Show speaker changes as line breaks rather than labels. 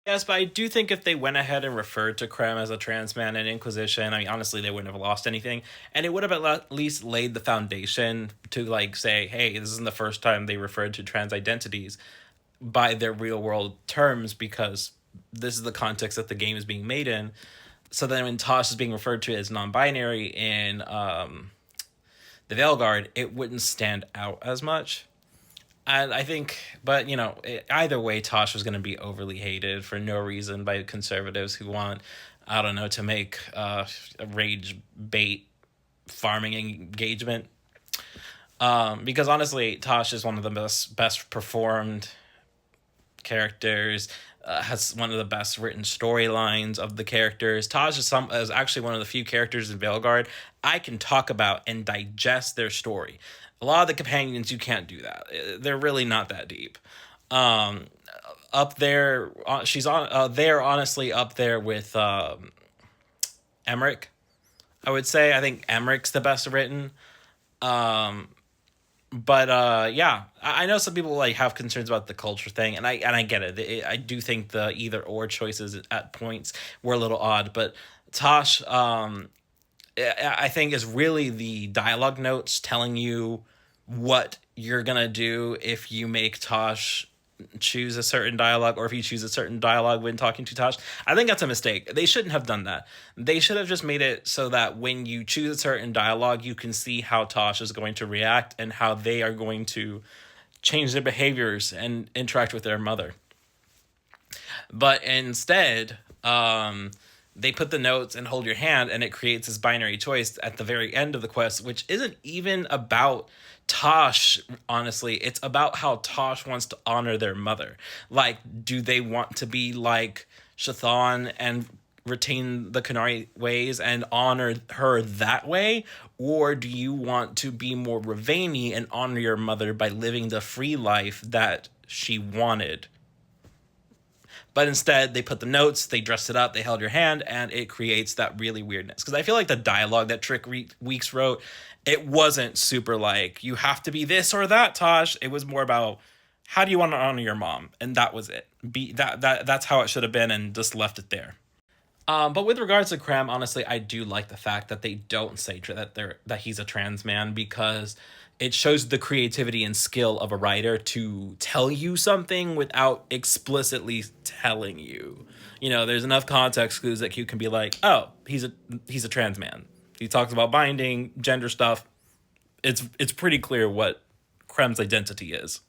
Yes, but I do think if they went ahead and referred to Krem as a trans man in Inquisition, I mean, honestly, they wouldn't have lost anything, and it would have at least laid the foundation to like say, hey, this isn't the first time they referred to trans identities by their real world terms because this is the context that the game is being made in. So then when Tosh is being referred to as non-binary in the Veilguard, it wouldn't stand out as much. And I think, but either way, Tosh was going to be overly hated for no reason by conservatives who want, I don't know, to make a rage bait farming engagement. Because honestly, Tosh is one of the best performed characters. Has one of the best written storylines of the characters. Taj is actually one of the few characters in Veilguard I can talk about and digest their story. A lot of the companions you can't do that. They're really not that deep. Um, Up there, she's on. They're honestly up there with Emmerich. I would say I think Emmerich's the best written. Um, but yeah, I know some people like have concerns about the culture thing, and I get it. I do think the either or choices at points were a little odd, but Tosh, I think is really the dialogue notes telling you what you're gonna do if you make Tosh choose a certain dialogue or if you choose a certain dialogue when talking to Tosh. I think that's a mistake. They shouldn't have done that. They should have just made it so that when you choose a certain dialogue, you can see how Tosh is going to react and how they are going to change their behaviors and interact with their mother. But instead, they put the notes and hold your hand, and it creates this binary choice at the very end of the quest, which isn't even about Tosh, honestly. It's about how Tosh wants to honor their mother. Like, do they want to be like Chthon and retain the Qunari ways and honor her that way? Or do you want to be more Ravani and honor your mother by living the free life that she wanted? But instead, they put the notes, they dressed it up, they held your hand, and it creates that really weirdness. Because I feel like the dialogue that Trick Weeks wrote, it wasn't super like, you have to be this or that, Tosh. It was more about, how do you want to honor your mom? And that was it. That's how it should have been, and just left it there. But with regards to Krem, honestly, I do like the fact that they don't say that he's a trans man because it shows the creativity and skill of a writer to tell you something without explicitly telling you. There's enough context clues that you can be like, oh, he's a trans man. He talks about binding, gender stuff. It's pretty clear what Krem's identity is.